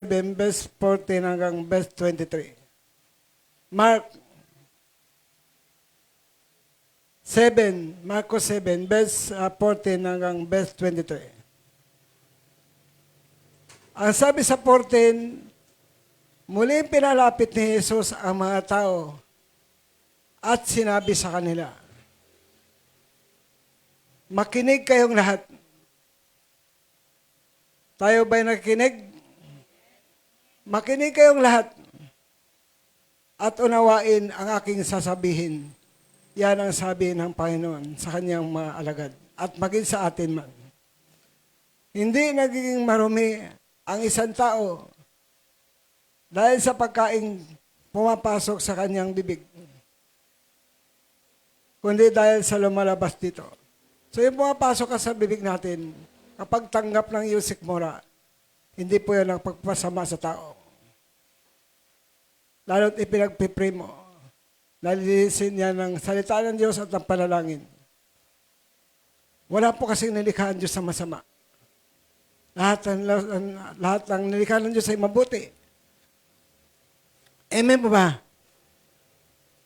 verse 14 hanggang verse 23. Marcos 7, verse 14 hanggang verse 23. Ang sabi sa 14, muling pinalapit ni Jesus ang mga tao at sinabi sa kanila, makinig kayong lahat. Tayo ba'y nakikinig? Makinig kayong lahat at unawain ang aking sasabihin. Yan ang sabi ng Panginoon sa kanyang mga alagad at maging sa atin man. Hindi nagiging marumi ang isang tao dahil sa pagkain pumapasok sa kanyang bibig, kundi dahil sa lumalabas dito. So yung pumapasok ka sa bibig natin, kapag tanggap ng iyong sikmura, hindi po yan ang pagpasama sa tao. Lalo't ipinagpipray mo, nalilisin niya ng salita ng Diyos at ng panalangin. Wala po kasing nilikha ang Diyos sa masama. Lahat ng nilikha ng Diyos ay mabuti. Amen po ba?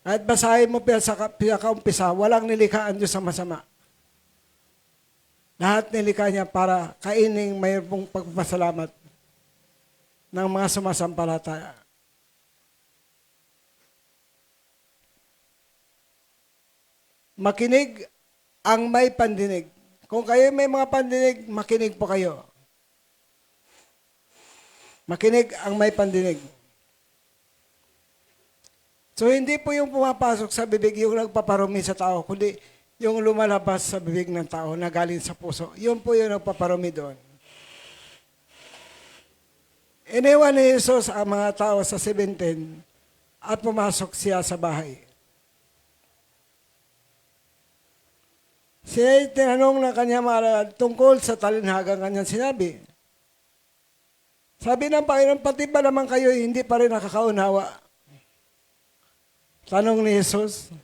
Kahit basahin mo pinakaumpisa, walang nilikha ang Diyos sa masama. Lahat nilikha niya para kaining mayroong pagpapasalamat ng mga sumasampalataya. Makinig ang may pandinig. Kung kayo may mga pandinig, makinig po kayo. Makinig ang may pandinig. So hindi po yung pumapasok sa bibig yung nagpaparumi sa tao, kundi yung lumalabas sa bibig ng tao na galing sa puso. Yun po yung nagpaparumi doon. Iniwan ni Jesus ang mga tao sa 17 at pumasok siya sa bahay. Siya tinanong ng kanyang mga tungkol sa talinhagang kanyang sinabi. Sabi ng Panginoon, pati ba naman kayo hindi pa rin nakakaunawa? Tanong ni Jesus,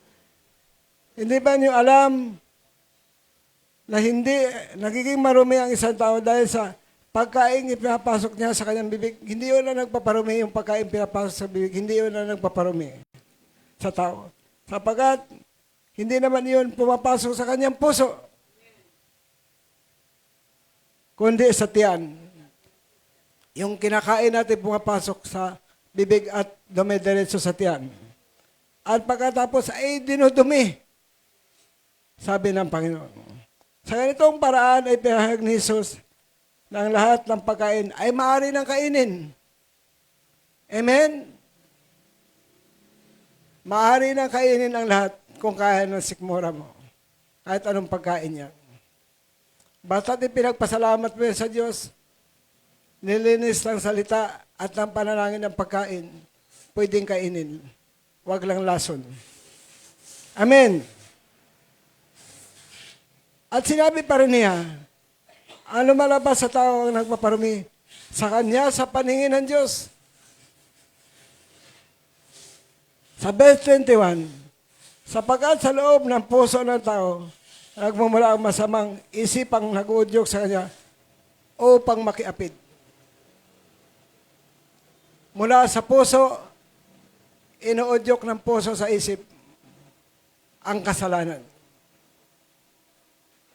hindi ba niyo alam na hindi nagiging marumi ang isang tao dahil sa pagkain ipinapasok niya sa kanyang bibig? Hindi yun na nagpaparumi yung pagkain pinapasok sa bibig, hindi yun na nagpaparumi sa tao. Sapagat hindi naman yun pumapasok sa kanyang puso, kundi sa tiyan. Yung kinakain natin pumapasok sa bibig at dumidiretso sa tiyan. At pagkatapos ay dinudumi, sabi ng Panginoon. Sa ganitong paraan ay pinahayag ni Jesus na ang lahat ng pagkain ay maaari ng kainin. Amen? Maaari ng kainin ang lahat kung kaya ng sikmura mo. Kahit anong pagkain yan. Basta't ipinagpasalamat mo sa Diyos, nilinis ng salita at ng panalangin ng pagkain, pwedeng kainin. Huwag lang lason. Amen. At sinabi pa rin niya, ang lumalabas sa tao ang nagpaparumi sa kanya sa paningin ng Diyos. Sa verse 21, sapagkat sa loob ng puso ng tao, nagmumula ang masamang isipang nag-uudyok sa kanya upang makiapid. Mula sa puso, inuudyok ng puso sa isip ang kasalanan.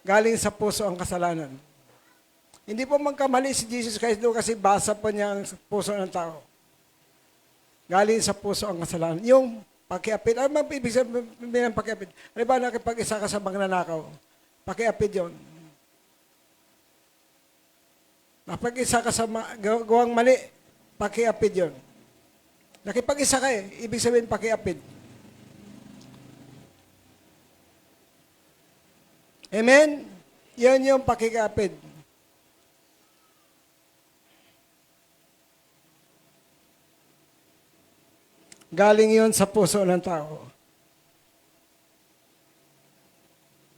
Galing sa puso ang kasalanan. Hindi po magkamali si Jesus Christ kasi basa po niya ang puso ng tao. Galing sa puso ang kasalanan. Yung pakiapid. Ano man ibig sabihin ng pakiapid? Ano ba nakipag-isa ka sa magnanakaw? Pakiapid yun. Nakipag-isa ka sa gawang mali, pakiapid yun. Nakipag-isa ka ibig sabihin pakiapid. Amen? Yan yung pakiapid. Galing yun sa puso ng tao.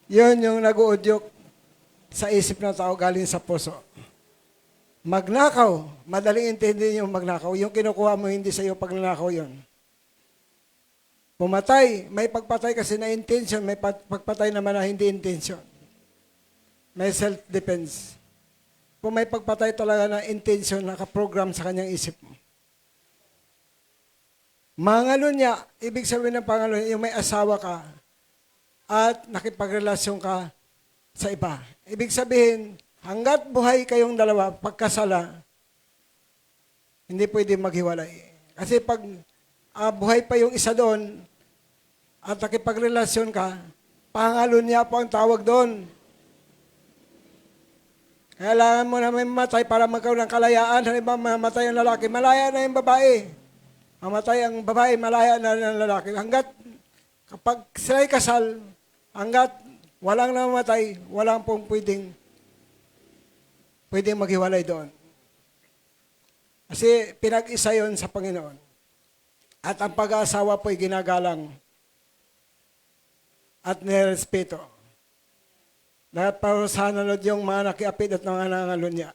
Yun yung nag-uudyok sa isip ng tao galing sa puso. Magnakaw, madaling intindihin yung magnakaw. Yung kinukuha mo hindi sa iyo pagnanakaw yun. Pumatay, may pagpatay kasi na intention, may pagpatay naman na hindi intention. May self-defense. kung may pagpatay talaga na intention, nakaprogram sa kanyang isip. Mangalo niya, ibig sabihin ng pangalo, yung may asawa ka at nakipagrelasyon ka sa iba. Ibig sabihin, hanggat buhay kayong dalawa, pagkasala, hindi pwede maghiwalay. Kasi pag buhay pa yung isa doon at nakipagrelasyon ka, pangalo niya po ang tawag doon. Kailangan mo na may mamatay para magkaroon ng kalayaan. Halimbawa, mamatay ang lalaki, malaya na yung babae. Mamatay ang babae, malaya na ng lalaki. Hanggat, kapag sila'y kasal, hanggat walang namatay, walang pong pwedeng maghiwalay doon. Kasi pinag-isa yon sa Panginoon. At ang pag-aasawa po'y ginagalang at nirespeto. Dapat para sa nanod yung mga nakiapid at mga nangalun niya.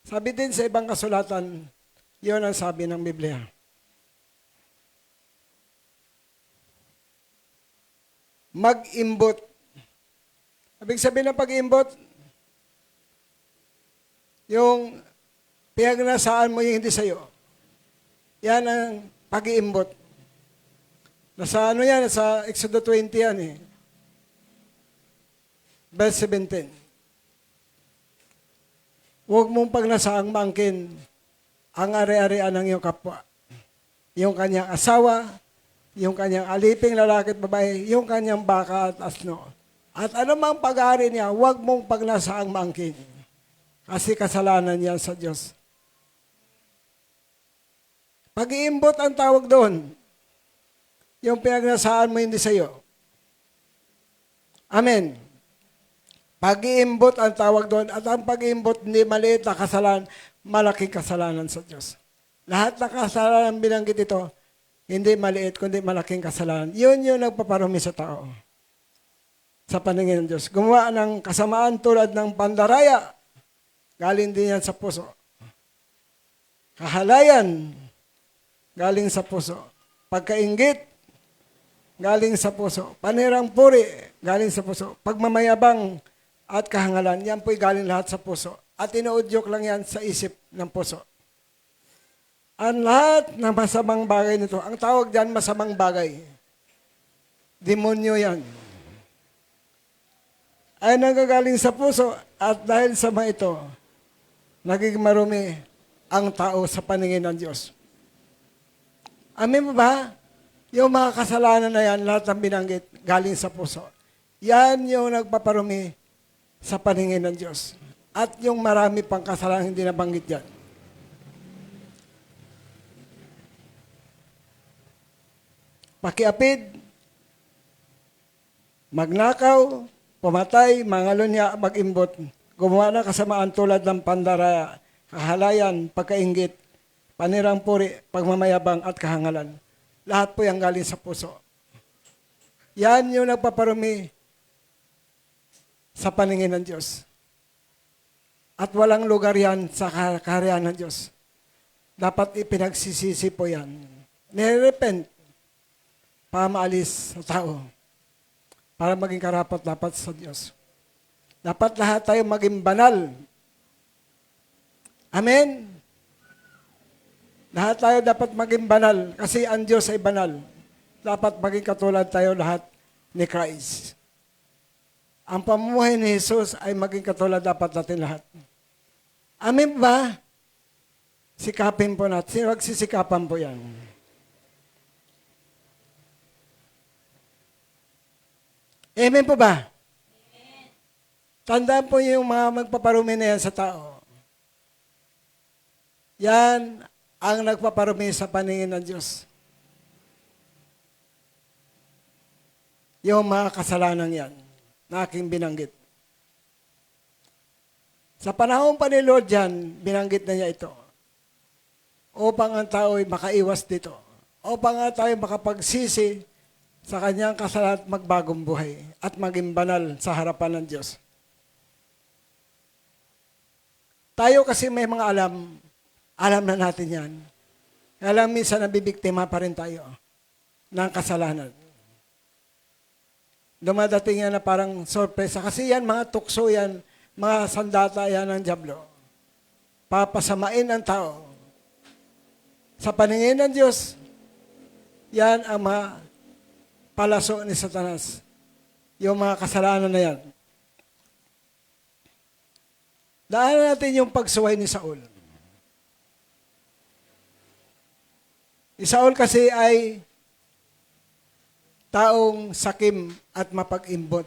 Sabi din sa ibang kasulatan, yun ang sabi ng Biblia. Mag-imbot. Ibig sabihin ng pag-imbot, yung pinagnasaan mo yung hindi sa'yo. Yan ang pag-iimbot. Nasa ano yan? Sa Exodus 20 yan eh. Verse 17. Huwag mong pagnasaang mangkin ang ari-arian ng iyong kapwa. Yung kanyang asawa, yung kanyang aliping lalaki at babae, yung kanyang baka at asno. At anumang pag-aari niya, huwag mong pagnasaang mangkin. Kasi kasalanan yan sa Diyos. Pag-iimbot ang tawag doon. Yung pinagnasaan mo hindi sa'yo. Amen. Pag-iimbot ang tawag doon. At ang pag-iimbot hindi maliit na kasalanan, malaking kasalanan sa Diyos. Lahat ng kasalanan binanggit ito, hindi maliit, kundi malaking kasalanan. Yun yung nagpaparumi sa tao. Sa paningin ng Diyos. Gumawa ng kasamaan tulad ng pandaraya. Galing din yan sa puso. Kahalayan. Galing sa puso. Pagkainggit. Galing sa puso. Panirang puri. Galing sa puso. Pagmamayabang at kahangalan. Yan po'y galing lahat sa puso. At inuudyok lang yan sa isip ng puso. Ang lahat ng masamang bagay nito, ang tawag dyan masamang bagay. Demonyo yan. Ay nanggagaling sa puso at dahil sa mga ito, naging marumi ang tao sa paningin ng Diyos. Amin mo ba? Yung mga kasalanan na yan, lahat ng binanggit, galing sa puso. Yan yung nagpaparumi sa paningin ng Diyos. At yung marami pang kasalanan hindi nabanggit yan. Pakiapid, magnakaw, pumatay, mangalunya, mag-imbot, gumawa ng kasamaan tulad ng pandaraya, kahalayan, pagkainggit, panirang puri, pagmamayabang at kahangalan. Lahat po yung galing sa puso. Yan yung nagpaparumi sa paningin ng Diyos. At walang lugar yan sa kaharian ng Diyos. Dapat ipinagsisisi po yan. Nirepent para maalis sa tao. Para maging karapat-dapat sa Diyos. Dapat lahat tayo maging banal. Amen? Lahat tayo dapat maging banal kasi ang Diyos ay banal. Dapat maging katulad tayo lahat ni Christ. Ang pamumuhay ni Jesus ay maging katulad dapat natin lahat. Amen ba? Sikapin po natin. Magsisikapan po yan. Amen po ba? Amen. Tandaan po yung mga magpaparumi na yan sa tao. Yan ang nagpaparumi sa paningin ng Diyos. Yung mga kasalanan yan na aking binanggit. Sa panahon pa ni Lord yan, binanggit na niya ito. Upang ang tao ay makaiwas dito. Upang ang tao ay makapagsisi sa kanyang kasalanan at magbagong buhay at maging banal sa harapan ng Diyos. Tayo kasi may mga alam na natin yan. Alam minsan nabibiktima pa rin tayo ng kasalanan. Dumadating yan na parang sorpresa. Kasi yan, mga tukso yan mga sandata yan ng dyablo. Papasamain ang tao. Sa paningin ng Diyos, yan ang mga palaso ni Satanas. Yung mga kasalanan na yan. Daanan natin yung pagsuway ni Saul. Si Saul kasi ay taong sakim at mapag-imbot.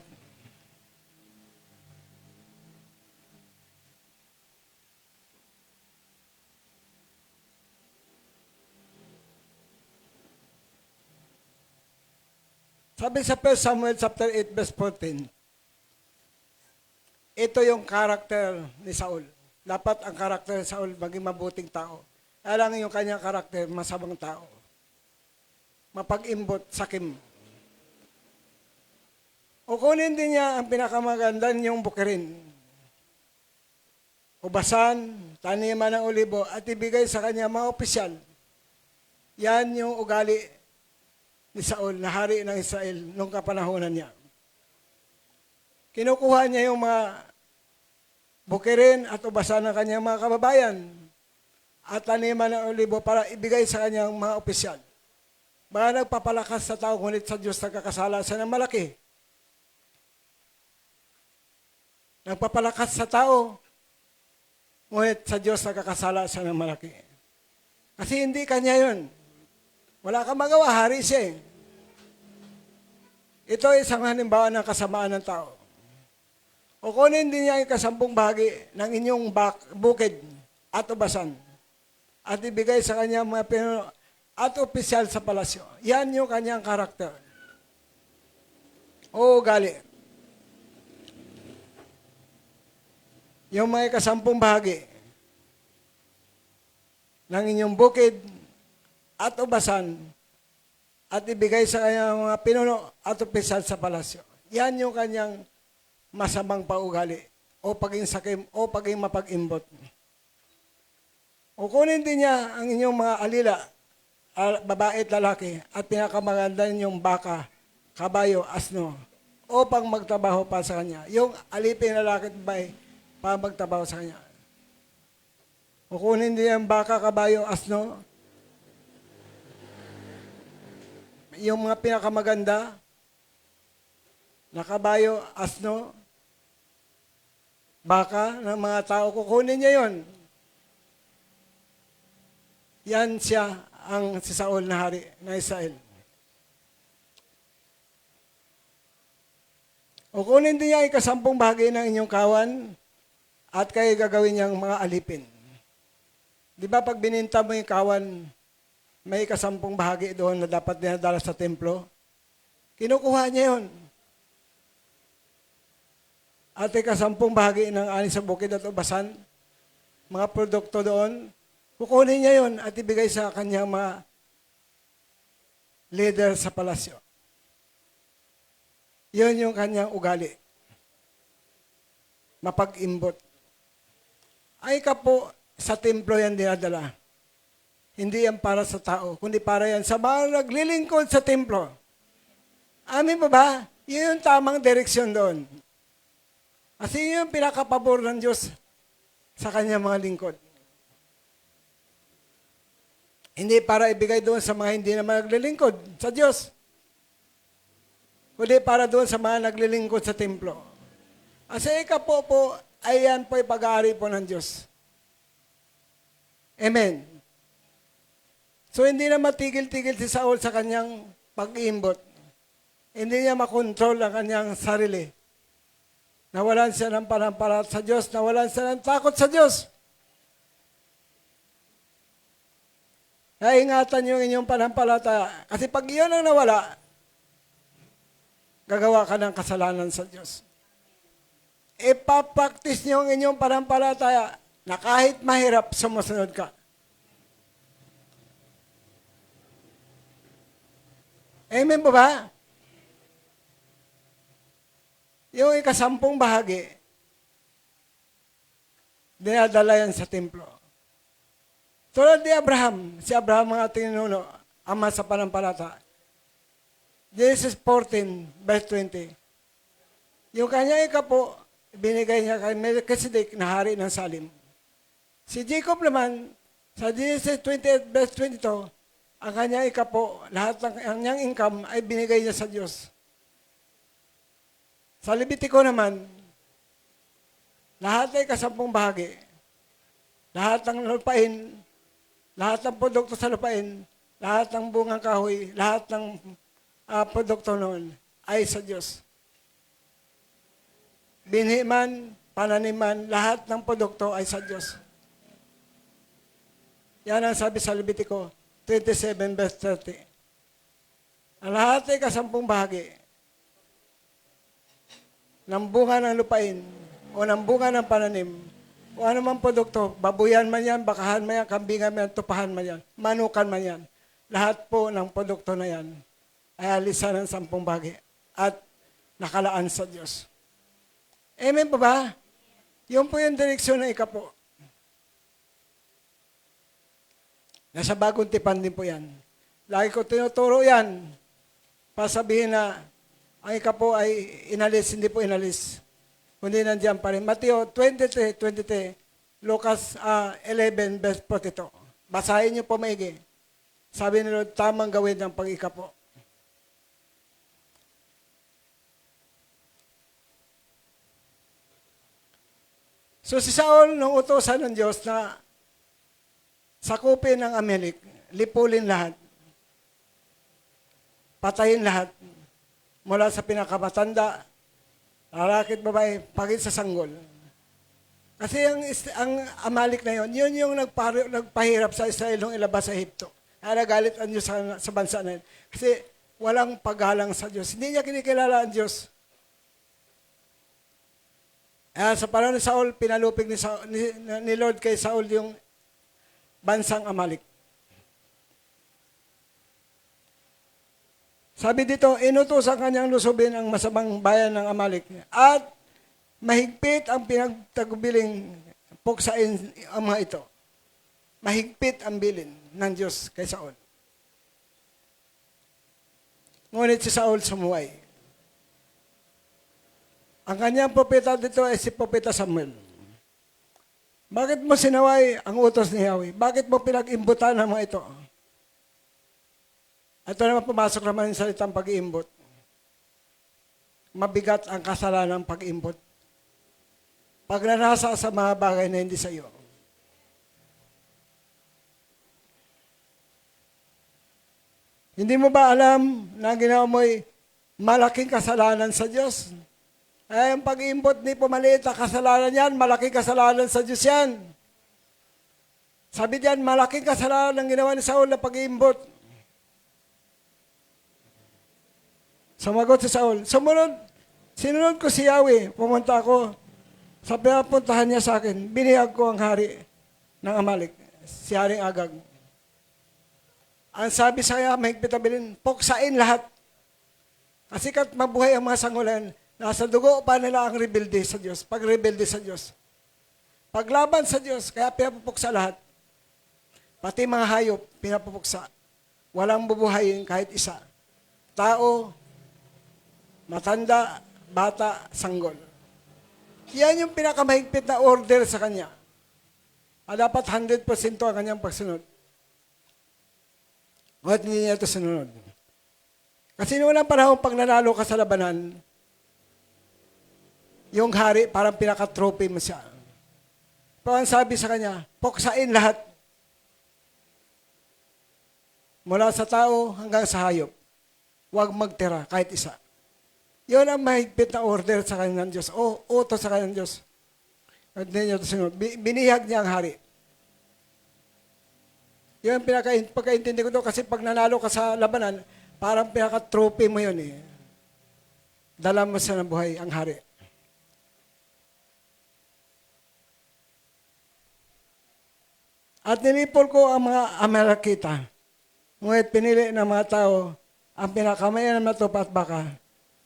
Sabi sa 1 Samuel chapter 8 verse 14, ito yung karakter ni Saul. Dapat ang karakter ni Saul maging mabuting tao. Alang yung kanyang karakter, masamang tao. Mapag-imbot, sakim. O kunin din niya ang pinakamaganda niyong bukirin. Ubasan, taniman ng olibo at ibigay sa kanya mga opisyal. Yan yung ugali ni Saul, na hari ng Israel, nung kapanahonan niya. Kinukuha niya yung mga bukirin at ubasan ng kanyang mga kababayan at taniman ng olibo para ibigay sa kanyang mga opisyal. Mga nagpapalakas sa tao, ngunit sa Diyos nagkakasala siya ng malaki. Nagpapalakas sa tao, ngunit sa Diyos nagkakasala siya ng malaki. Kasi hindi kanya yun. Wala kang magawa, hari siya. Ito ay isang halimbawa ng kasamaan ng tao. O kunin din niya yung 10 bahagi ng inyong bukid at ubasan at ibigay sa kanya mga pinuno at opisyal sa palasyo. Yan yung kanyang karakter. O ugali. Yung mga 10 bahagi ng inyong bukid at ubasan at ibigay sa kanyang mga pinuno at opisyal sa palasyo. Yan yung kanyang masamang paugali o paging sakim o paging mapag-imbot. O kunin din niya ang inyong mga alila, babae at lalaki, at pinakamaganda ninyong baka, kabayo, asno, o pang magtrabaho pa sa kanya. Yung alipin na lalaki at babae, para magtrabaho sa kanya. O kunin din ang baka, kabayo, asno, yung mga pinakamaganda na kabayo, asno, baka ng mga tao, kukunin niya yon. Yan siya ang si Saul na hari ng Israel. O kunin din niya 10 bahagi ng inyong kawan at kayo gagawin niyang mga alipin. Di ba pag bininta mo yung kawan, may 10 bahagi doon na dapat dinadala sa templo? Kinukuha niya yun. At 10 bahagi ng ani sa bukid at ubasan, mga produkto doon, kukunin niya yun at ibigay sa kanyang mga leader sa palasyo. Yun yung kanyang ugali. Mapag-imbot. Ay ka po, sa templo yan dinadala. Hindi yan para sa tao, kundi para yan sa mga naglilingkod sa templo. Amin ba ba? Yun yung tamang direksyon doon. Kasi yun yung pinakapabor ng Diyos sa kanyang mga lingkod. Hindi para ibigay doon sa mga hindi naman naglilingkod sa Diyos. Kundi para doon sa mga naglilingkod sa templo. Kasi ikapo po, ayan po pag-aari po ng Diyos. Amen. So hindi na matigil-tigil si Saul sa kanyang pag-iimbot. Hindi niya makontrol ang kanyang sarili. Nawalan siya ng panampalataya sa Diyos, nawalan siya ng takot sa Diyos. Kaya ingatan yung inyong panampalataya. Kasi pag iyon ang nawala, gagawa ka ng kasalanan sa Diyos. Ipapraktis niyo ang inyong panampalataya na kahit mahirap, sumusunod ka. Amen po ba? Yung 10 bahagi, dinadala yan sa templo. Tulad ni Abraham, si Abraham ang ating ninuno, ama sa panampalataya. Genesis 14, verse 20. Yung kanya ikapo, binigay niya kay Melchizedek na hari ng Salem. Si Jacob naman, sa Genesis 28 verse 22, ang kanyang ikapo, lahat ng kanyang income ay binigay niya sa Diyos. Sa Levitico naman, lahat ay kasampung bahagi. Lahat ng lupain, lahat ng produkto sa lupain, lahat ng bungang kahoy, lahat ng produkto noon ay sa Diyos. Binhi man, pananiman, lahat ng produkto ay sa Diyos. Yan ang sabi sa Levitico 27 verse 30. Ang lahat ay kasampung bahagi ng bunga ng lupain o ng bunga ng pananim o anumang produkto, babuyan man yan, bakahan man yan, kambingan man yan, tupahan man yan, manukan man yan. Lahat po ng produkto na yan ay alisan ng 10 bahagi at nakalaan sa Diyos. Amen po ba? Yun po yung direksyon ng ikapo. Nasa Bagong Tipan din po yan. Lagi ko tinuturo yan. Pasabihin na ang ikapo ay inalis, hindi po inalis. Kundi nandiyan pa rin. Mateo 23, Lucas 11, verse 42. Basahin niyo po maigi. Sabi ni Lord, tamang gawin ng pag-ikapo. So si Saul, nung utosan ng Diyos na sakupin ng Amalek, lipulin lahat, patayin lahat, mula sa pinakamatanda, lalaki at babae, pagit sa sanggol. Kasi ang Amalek na yun yung nagpahirap sa Israel nung ilabas sa Ehipto. Nagalit ang Diyos sa bansa na yun. Kasi walang paggalang sa Diyos. Hindi niya kinikilala ang Diyos. Sa panahon ni Saul, pinalupig ni Lord kay Saul yung bansang Amalek. Sabi dito, inutos ang kanyang lusubin ang masamang bayan ng Amalek at mahigpit ang pinagtagubiling puksain ang mga ito. Mahigpit ang bilin ng Diyos kay Saul. Ngunit si Saul sumuway. Ang kanyang propeta dito ay si Propeta Samuel. Bakit mo sinaway ang utos ni Yahweh? Bakit mo pinag-imbutan ang mga ito? Ito naman pumasok naman yung salitang pag-iimbot. Mabigat ang kasalanan ng pag-iimbot. Pag nanasa sa mga bagay na hindi sa iyo. Hindi mo ba alam na ginawa mo'y malaking kasalanan sa Diyos? Ay, ang pag-iimbot ni pumaliit na kasalanan yan, malaking kasalanan sa Diyos yan. Sabi diyan, malaking kasalanan ang ginawa ni Saul na pag-iimbot. Sumagot si Saul, sinunod ko si Yahweh, pumunta ako, sa pinapuntahan niya sa akin, binihag ko ang hari ng Amalek, si Haring Agag. Ang sabi sa kanya, mahigpit na bilin, puksain lahat. Kasi kat mabuhay ang mga sangulan, nasa dugo pa nila ang rebelde sa Diyos, pag-rebelde sa Diyos. Paglaban sa Diyos, kaya pinapupuksa lahat. Pati mga hayop, pinapupuksa. Walang bubuhayin kahit isa. Tao, matanda, bata, sanggol. Yan yung pinakamahigpit na order sa kanya. Dapat 100% ang kanyang pagsunod. At hindi niya ito sunod. Kasi noong unang panahon, pag nanalo ka sa labanan, yung hari, parang pinaka-trophy mo siya. Pero ang sabi sa kanya, puksain lahat. Mula sa tao hanggang sa hayop. Huwag magtira, kahit isa. Yun ang mahigpit na order sa kanya ng Diyos. O utos sa kanya ng Diyos. At hindi niya ito sunod. Binihag niya ang hari. Yun ang pagkaintindi ko doon. Kasi pag nanalo ka sa labanan, parang pinaka-trophy mo yun eh. Dala mo sa buhay ang hari. At nilipol ko ang mga Amalekita. Ngunit pinili ng mga tao ang pinakamayan ng matupa at baka.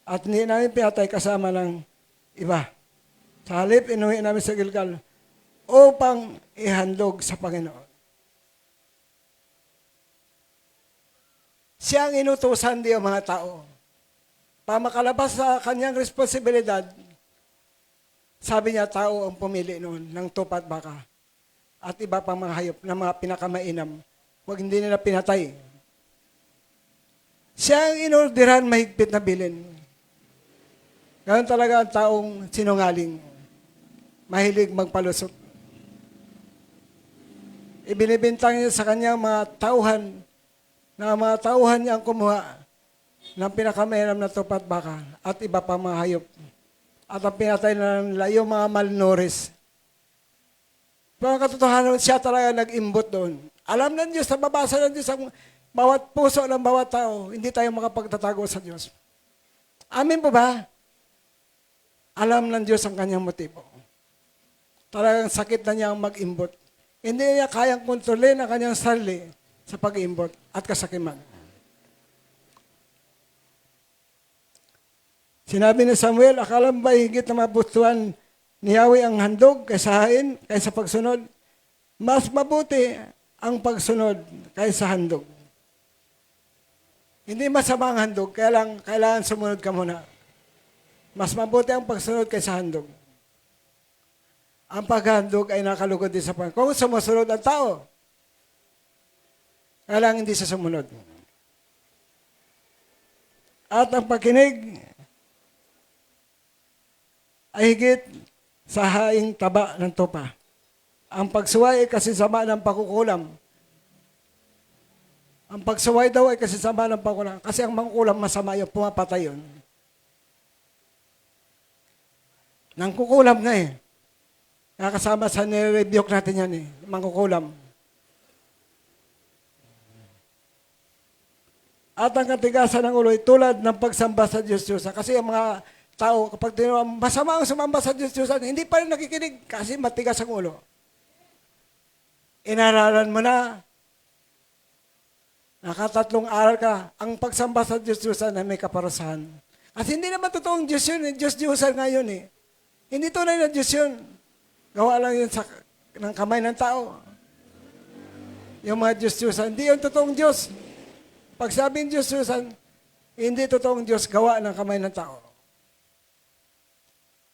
At hindi namin pinatay kasama ng iba. Sa halip, inuwi namin sa Gilgal upang ihandog sa Panginoon. Siya ang inutusan di ang mga tao. Pamakalabas sa kanyang responsibilidad, Sabi niya, tao ang pumili noon ng tupa at baka at iba pang mga hayop na mga pinakamainam. Huwag hindi nila pinatay. Siya ang inorderan mahigpit na bilin. Ganun talaga ang taong sinungaling. Mahilig magpalusot. Ibinibintang niya sa kanyang mga tauhan na mga tauhan niya ang kumuha ng pinakamainam na tupa at baka at iba pang mga hayop. At ang pinatay na nila yung mga malnourished. Pero ang katotohanan, siya talaga nag-imbot doon. Alam ng Diyos, nababasa ng Diyos ang bawat puso ng bawat tao. Hindi tayo makapagtatago sa Diyos. Amin po ba? Alam ng Diyos ang kanyang motibo. Talagang sakit na niya ang mag-imbot. Hindi niya kayang kontrolin ang kanyang sarili sa pag-imbot at kasakiman. Sinabi ni Samuel, akala mo ba higit na mabutuan ni Yahweh ang handog kaysa hain, kaysa pagsunod? Mas mabuti ang pagsunod kaysa handog. Hindi masama ang handog, kailangan sumunod ka muna. Mas mabuti ang pagsunod kaysa handog. Ang paghandog ay nakalugod din sa Panginoon. Kung sumusunod ang tao, kailangan hindi sa sumunod. At ang pakinig ay higit sa haing taba ng tupa. Ang pagsuway ay kasisama ng pagkukulam. Ang pagsuway daw ay kasisama ng pagkukulam. Kasi ang mangkulam masama yung pumapatay yun. Nang kukulam na eh. Nakasama sa nire-rebuke natin yan eh. Mangkukulam. At ang katigasan ng ulo ay tulad ng pagsamba sa Diyos-Diyosa. Kasi ang mga tao, kapag masama ang sumamba sa Diyos-Diyosa, hindi pa rin nakikinig kasi matigas ang ulo. Inaralan mo na, nakatatlong aral ka, ang pagsamba sa Diyos-Diyosa na may kaparusahan. Kasi hindi naman totoong Diyos yun, Diyos-Diyosa ngayon eh. Hindi tunay na Diyos yun. Gawa lang yun ng kamay ng tao. Yung mga Diyos-Diyosa, hindi yung totoong Diyos. Pag sabing Diyos-Diyosa, hindi totoong Diyos, gawa ng kamay ng tao.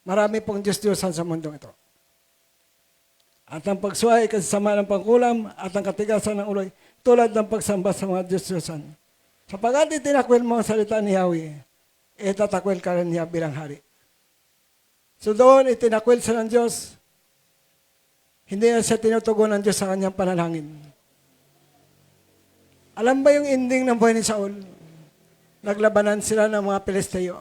Marami pong Diyos-Diyosan sa mundong ito. At ang pagsuway kasama ng pangkulam at ang katigasan ng uloy tulad ng pagsamba sa mga Diyos-Diyosan. Sapagat itinakwil mo ang salita ni Yahweh, itatakwil ka rin niya bilang hari. So doon itinakwil siya ng Diyos, hindi na siya tinutugon ng Diyos sa kanyang panalangin. Alam ba yung ending ng buhay ni Saul? Naglabanan sila ng mga Pilisteo.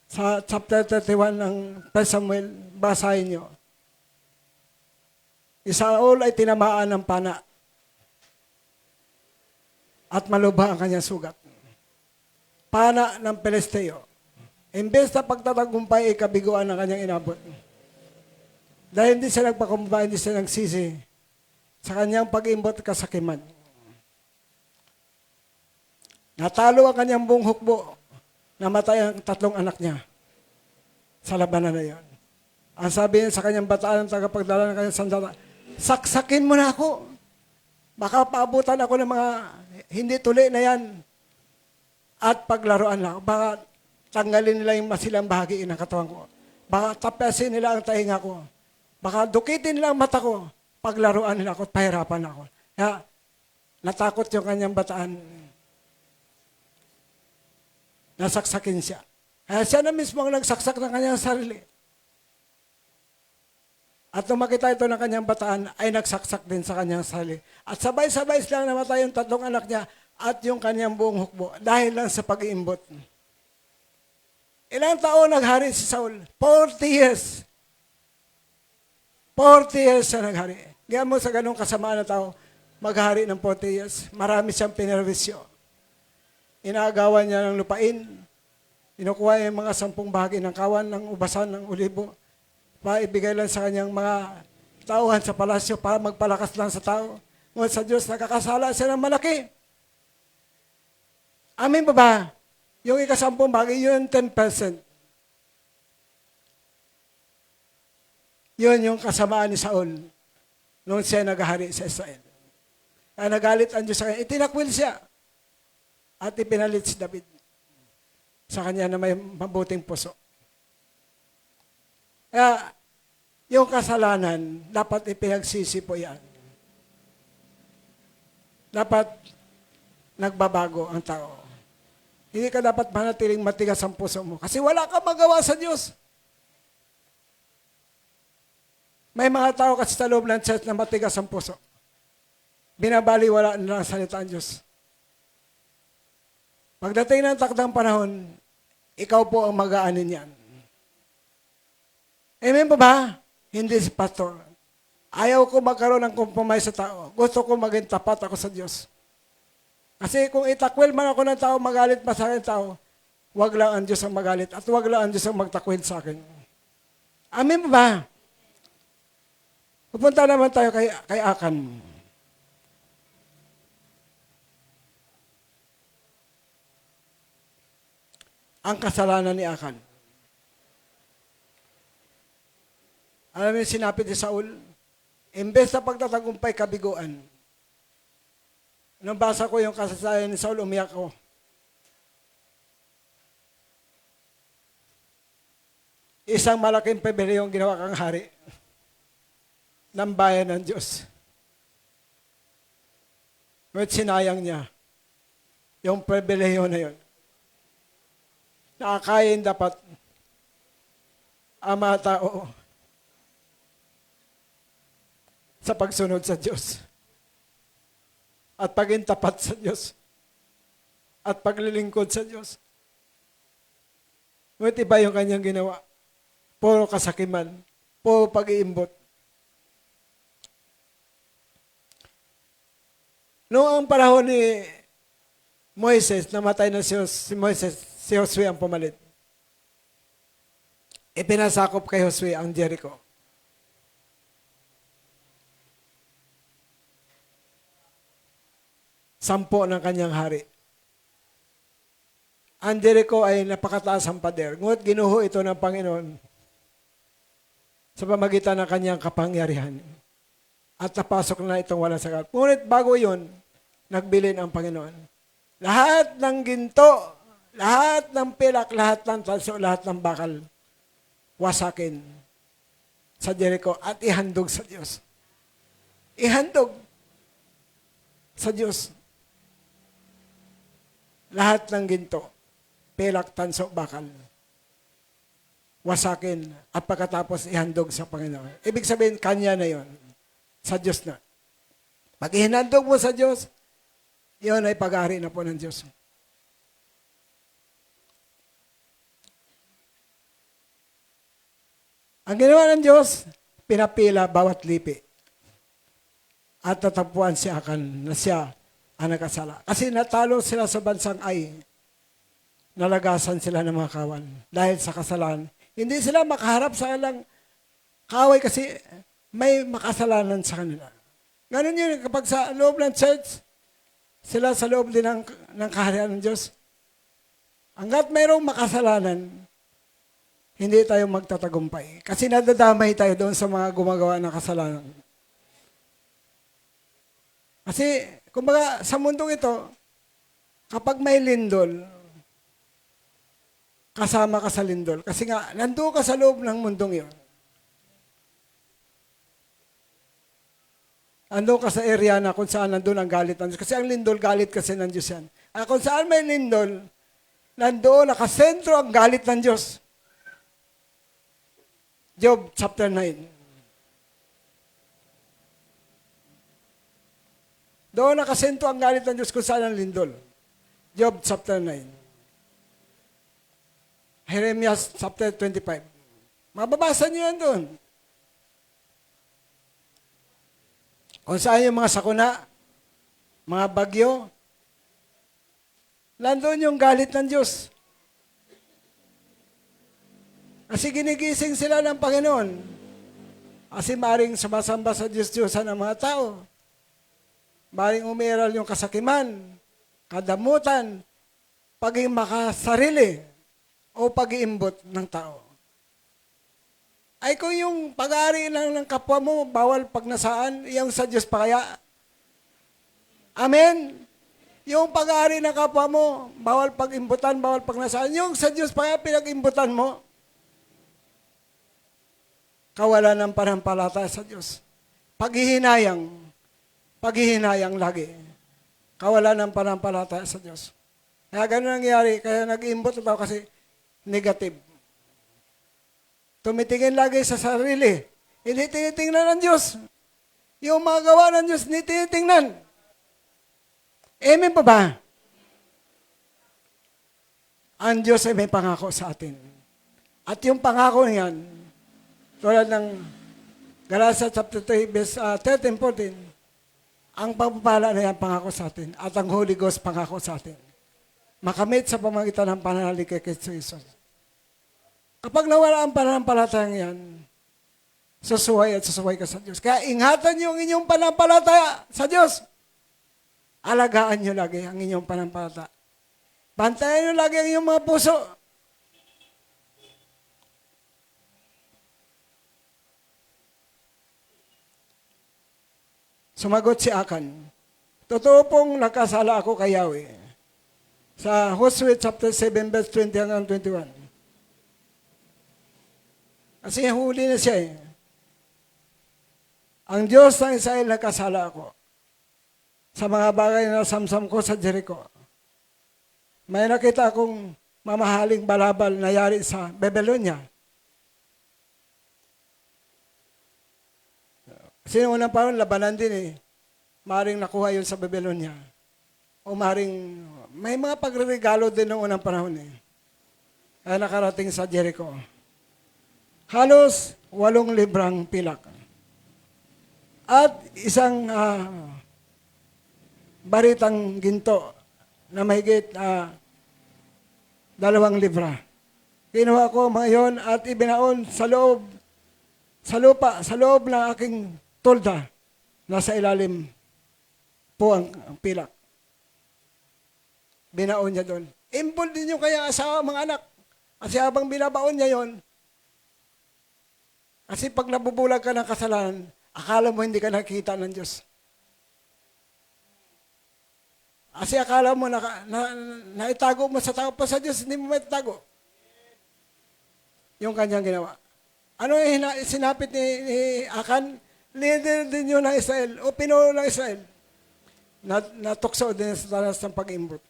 Sa chapter 31 ng 1 Samuel, basahin nyo. Si Saul ay tinamaan ng pana at malubha ang kanyang sugat. Pana ng Pilisteo. Imbes na pagtatagumpay ay kabiguan ng kanyang inabot. Dahil hindi siya nagpakumbaba, hindi siya nagsisi sa kanyang pag-imbot kasakiman. Natalo ang kanyang buong hukbo. Namatay ang 3 anak niya sa labanan na yan. Ang sabi niya sa kanyang bataan ng tagapagdala ng kanyang sandata, saksakin mo na ako. Baka paabutan ako ng mga hindi tuli na yan. At paglaruan lang. Baka tanggalin nila yung masilang bahagi ng katawan ko. Baka tapasin nila ang tainga ko. Baka dukitin nila ang mata ko. Paglaruan nila ako, pahirapan ako. Kaya natakot yung kanyang bataan. Nasaksakin siya. Kaya siya na mismo ang nagsaksak ng kanyang sarili. At nung makita ito ng kanyang bataan, ay nagsaksak din sa kanyang sarili. At sabay-sabay silang namatay yung 3 anak niya at yung kanyang buong hukbo dahil lang sa pag-iimbot. Ilang taon naghari si Saul? 40 years. 40 years siya naghari. Ngayon mo sa ganung kasamaan na tao, maghari ng 40 years. Marami siyang pinerwisyo. Inaagawan niya ng lupain. Inukuha yung mga 10 bahagi ng kawan, ng ubasan, ng ulibo. Paibigay lang sa kanyang mga tauhan sa palasyo para magpalakas lang sa tao. Ngunit sa Diyos, nakakasala siya ng malaki. Amin ba ba? Yung 10 bahagi, yun 10%. Yun yung kasamaan ni Saul noong siya naghahari sa Israel. Kaya nagalit ang Diyos sa kanya. Itinakwil siya. At ipinalit si David sa kanya na may mabuting puso. Kaya, yung kasalanan, dapat ipinagsisi po yan. Dapat nagbabago ang tao. Hindi ka dapat manatiling matigas ang puso mo. Kasi wala kang magawa sa Diyos. May mga tao kasi sa loob ng church na matigas ang puso. Binabaliwala nila ang salita ng Diyos. Pagdating ng takdang panahon, ikaw po ang mag-aanin yan. Amen po ba? Hindi si pastor. Ayaw ko magkaroon ng compromise sa tao. Gusto ko maging tapat ako sa Diyos. Kasi kung itakwil man ako ng tao, magalit pa sa akin tao, wag lang ang Diyos ang magalit at wag lang ang Diyos ang magtakwil sa akin. Amen po ba? Pupunta naman tayo kay Akan. Ang kasalanan ni Akan. Alam mo yung sinapit ni Saul? Imbes na pagtatagumpay kabiguan. Nung basa ko yung kasalanan ni Saul, umiyak ko. Isang malaking pebere yung ginawa kang hari ng bayan ng Diyos. Ngunit sinayang niya yung pribileyo na yun. Nakakain dapat ang mga tao sa pagsunod sa Diyos at paging tapat sa Diyos at paglilingkod sa Diyos. Ngunit iba yung kanyang ginawa. Puro kasakiman, puro pag-iimbot. Noong ang panahon ni Moises, namatay na si Moises, si Josue ang pumalit. Ipinasakop kay Josue ang Jericho. Sampo ng kanyang hari. Ang Jericho ay napakataas ang pader. Ngunit ginuho ito ng Panginoon sa pamagitan ng kanyang kapangyarihan. At napasok na itong walang sagat. Ngunit bago yun, nagbilin ang Panginoon. Lahat ng ginto, lahat ng pilak, lahat ng tanso, lahat ng bakal, wasakin sa Jericho at ihandog sa Diyos. Ihandog sa Diyos. Lahat ng ginto, pilak, tanso, bakal, wasakin at pagkatapos ihandog sa Panginoon. Ibig sabihin, kanya na yon. Sa Diyos na. Pag ihinandog mo sa Diyos, yun ay pag-ari na po ng Diyos. Ang ginawa ng Diyos, pinapila bawat lipi. At natapuan si Akan na siya ang nakasala. Kasi natalo sila sa bansang Ai. Nalagasan sila ng mga kawan. Dahil sa kasalanan. Hindi sila makaharap sa ilang kaway kasi may makasalanan sa kanila. Ganun yun, kapag sa loob ng church, sila sa loob din ng kaharian ng Diyos. Hanggat mayroong makasalanan, hindi tayo magtatagumpay. Kasi nadadamay tayo doon sa mga gumagawa ng kasalanan. Kasi, kumbaga, sa mundong ito, kapag may lindol, kasama ka sa lindol. Kasi nga, nandoon ka sa loob ng mundong yun. Ando ka sa area na kung saan nandun ang galit ng Diyos. Kasi ang lindol, galit kasi ng Diyos yan. Kung saan may lindol, nandoon, nakasentro ang galit ng Diyos. Job chapter 9. Doon nakasentro ang galit ng Diyos kung saan ang lindol. Job chapter 9. Jeremiah chapter 25. Mababasa niyo yan doon. Kung saan yung mga sakuna, mga bagyo, nandoon yung galit ng Diyos. Kasi ginigising sila ng Panginoon. Kasi maring sumasamba sa Diyos-Diyosan ng mga tao. Maring umiral yung kasakiman, kadamutan, paging makasarili, o pag-iimbot ng tao. Ay kung yung pag-aari lang ng kapwa mo, bawal pag nasaan, yung sa Diyos pa kaya? Amen? Yung pag-aari ng kapwa mo, bawal pag-imbutan, bawal pag nasaan, yung sa Diyos pa kaya pinag-imbutan mo? kawalan ng panampalataya sa Diyos. Paghihinayang lagi. Kawalan ng panampalataya sa Diyos. Kaya ganun nangyari, kaya nag-imbot ako kasi negative. Tumitingin lagi sa sarili. Hindi tinitingnan ng Diyos. Yung mga gawa ng Diyos, hindi tinitingnan. Amen pa ba? Ang Diyos ay may pangako sa atin. At yung pangako niyan, tulad ng Galatians chapter 3, verse 13-14, ang pagpapala na yan pangako sa atin. At ang Holy Ghost pangako sa atin. Makamit sa pamagitan ng pananalig kay Kristo Jesus. Kapag nawala ang pananampalatayang yan, susuway at susuway ka sa Diyos. Kaya ingatan niyo ang inyong pananampalataya sa Diyos. Alagaan niyo lagi ang inyong pananampalataya. Bantayan niyo lagi ang inyong mga puso. Sumagot si Akan, totoo pong nakasala ako kay Yahweh. Sa Joshua chapter 7, verse 20 hanggang 21. Kasi huli na siya eh. Ang Diyos ng Israel nakasala ako sa mga bagay na samsam ko sa Jericho. May nakita akong mamahaling balabal na yari sa Babylonia. Kasi noong unang panahon, labanan din eh. Maring nakuha yun sa Babylonia. O maring, may mga pagregalo din noong unang panahon eh. Kaya nakarating sa Jericho. Halos 8 librang pilak. At isang baritang ginto na mahigit 2 libra. Kinuha ko mga yon at ibinaon sa loob, sa lupa, sa loob ng aking tulda. Nasa ilalim po ang pilak. Binaon niya doon. Involved din yung kaya asawa, mga anak. Kasi habang binabaon niya yon, kasi pag nabubulag ka ng kasalanan, akala mo hindi ka nakikita ng Diyos. Kasi akala mo naitago mo sa tao pa sa Diyos, hindi mo maitago. Yung kanyang ginawa. Ano yung sinapit ni Akan? Leader din yun ng Israel, o pinuno ng Israel. Natukso din sa talas ng pag-imbot.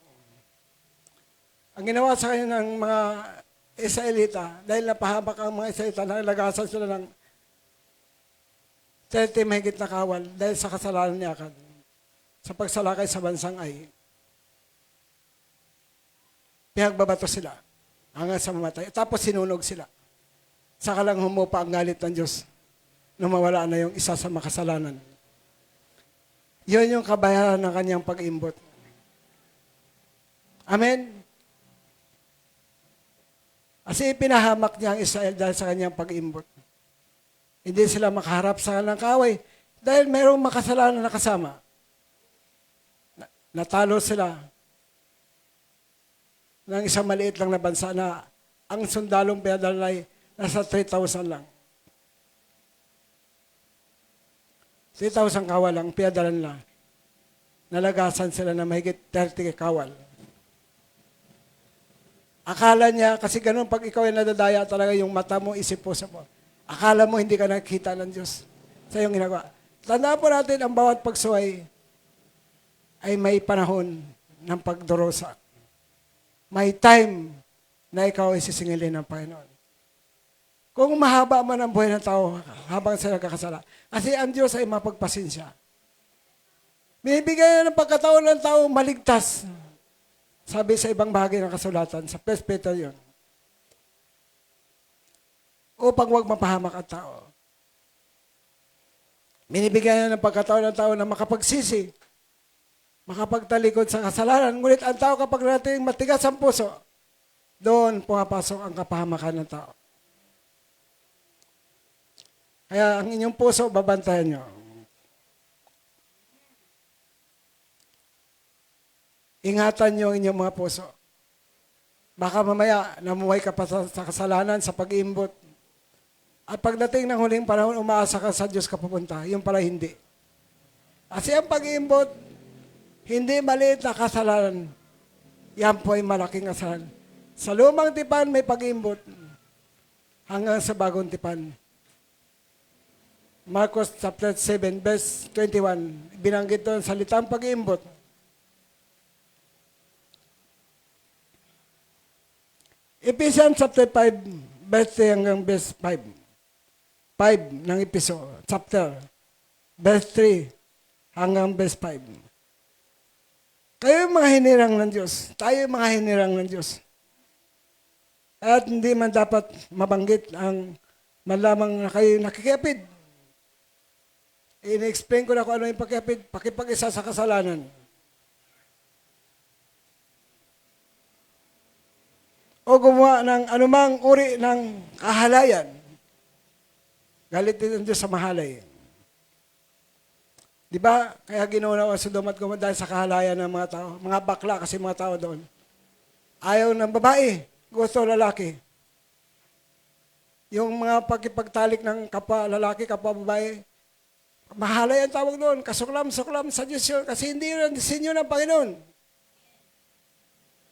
Ang ginawa sa kanya ng mga Israelita, dahil napahamak ang mga Israelita, nalagasan sila ng 30 mahigit na kawal dahil sa kasalanan ni Akan. Sa pagsalakay sa bansang Ai. Pinagbabato sila hanggang sa mamatay. Tapos sinunog sila. Saka lang humupa ang galit ng Diyos nung mawala na yung isa sa makasalanan. Yun yung kabayaran ng kanyang pag-imbot. Amen? Kasi pinahamak niya ang Israel dahil sa kanyang pag-imbot. Hindi sila makaharap sa kanilang kaaway dahil mayroong makasalanan na kasama. Natalo sila ng isang maliit lang na bansa na ang sundalong pinadala ay nasa 3,000 lang. 3,000 kawal lang pinadala nila. Nalagasan sila na mahigit 30 kawal. Akala niya, kasi ganun pag ikaw ay nadadaya talaga yung mata mo, isip po sa mo. Akala mo hindi ka nakikita ng Diyos sa iyong ginagawa. Tandaan po natin, ang bawat pagsuway ay may panahon ng pagdurusa. May time na ikaw ay sisingilin ng Panginoon. Kung mahaba man ang buhay ng tao habang sila nagkakasala, kasi ang Diyos ay mapagpasensya. Binibigay na ng pagkataon ng tao maligtas. Sabi sa ibang bahagi ng kasulatan, sa 1 Peter yun. Upang huwag mapahamak ang tao. Binibigyan ng pagkataon ng tao na makapagsisi, makapagtalikod sa kasalanan. Ngunit ang tao kapag nating matigas ang puso, doon pumapasok ang kapahamakan ng tao. Kaya ang inyong puso, babantayan nyo. Ingatan nyo ang inyong mga puso. Baka mamaya, namuhay ka pa sa kasalanan, sa pag-iimbot. At pagdating ng huling panahon, umaasa ka sa Diyos ka pupunta. Yung pala hindi. Kasi ang pag-iimbot, hindi maliit na kasalanan. Yan po ay malaking kasalanan. Sa lumang tipan, may pag-iimbot. Hanggang sa bagong tipan, Marcos chapter 7, verse 21. Binanggit doon salitang pag-iimbot. Ephesians chapter 5, verse 3 hanggang verse 5. 5 ng episode, chapter, verse 3 hanggang verse 5. Kayo yung mga hinirang ng Diyos. Tayo yung mga hinirang ng Diyos. At hindi man dapat mabanggit ang malamang na kayo nakikiapid. In-explain ko na kung ano yung pakiapid, pakipag-isa sa kasalanan. O gumawa ng anumang uri ng kahalayan. Galit din ang Diyos sa mahalay. Di ba? Kaya ginawa sa Sodom at Gomorrah dahil sa kahalayan ng mga tao. Mga bakla kasi mga tao doon. Ayaw ng babae, gusto lalaki. Yung mga pagkipagtalik ng kapwa lalaki, kapwa babae, mahalay ang tawag doon. Kasuklam-suklam sa Diyos yun. Kasi hindi yun ang disenyo ng Panginoon.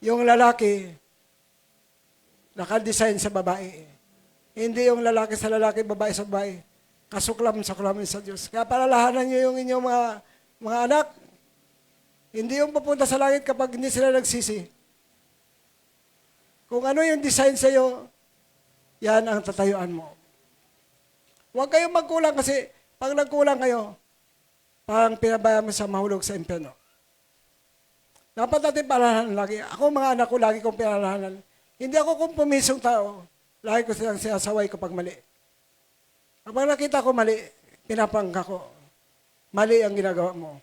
Yung lalaki, nakadesign sa babae. Hindi yung lalaki sa lalaki, babae sa babae. Kasuklam-suklam sa Diyos. Kaya palalahanan nyo yung inyong mga anak. Hindi yung pupunta sa langit kapag hindi sila nagsisi. Kung ano yung design sa iyo, yan ang tatayuan mo. Huwag kayong magkulang kasi pag nagkulang kayo, parang pinabayaan mo sa mahulog sa impyerno. Dapat natin palalahanan lagi. Ako mga anak ko lagi kong pinalalahanan. Hindi ako kumpumisong tao. Lagi ko silang sinasaway kapag mali. Kapag nakita ko mali, pinapangka ko. Mali ang ginagawa mo.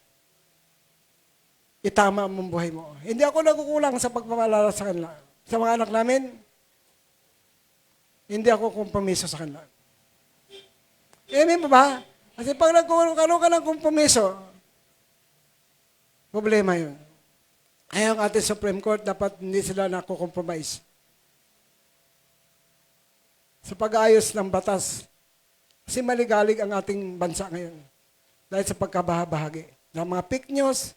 Itama mo ang buhay mo. Hindi ako nagkukulang sa pagpapalala sa kanila. Sa mga anak namin, hindi ako kumpumiso sa kanila. Amen po ba? Kasi pag nagkaroon ka ng kumpumiso, problema yun. Kaya ang ating Supreme Court, dapat hindi sila nakukompromise sa pag-ayos ng batas. Kasi maligalig ang ating bansa ngayon dahil sa pagkabahagi ng mga fake news,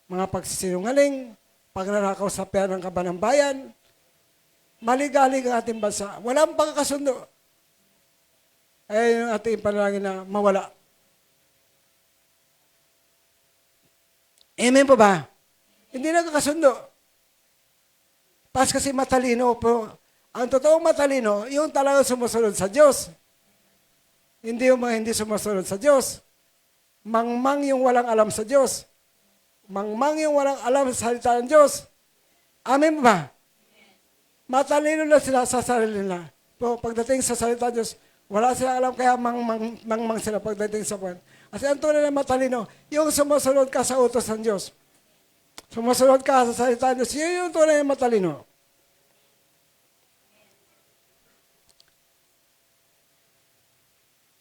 mga pagsisinungaling, pagnanakaw sa pera ng kaban ng bayan, maligalig ang ating bansa. Walang pagkakasundo. Ay yung ating panalangin na mawala. Amen po ba? Hindi nagkakasundo. Pas kasi matalino po. Ang totoong matalino, yung talagang sumusunod sa Diyos. Hindi yung mga hindi sumusunod sa Diyos. Mangmang yung walang alam sa Diyos. Mangmang yung walang alam sa salita ng Diyos. Amen ba? Matalino na sila sa sarili nila. So, pagdating sa salita ng Diyos, wala silang alam, kaya mangmang sila pagdating sa buwan. Kasi ang tunay na matalino, yung sumusunod ka sa utos ng Diyos. Sumusunod ka sa salita ng Diyos, yun yung tunay na matalino.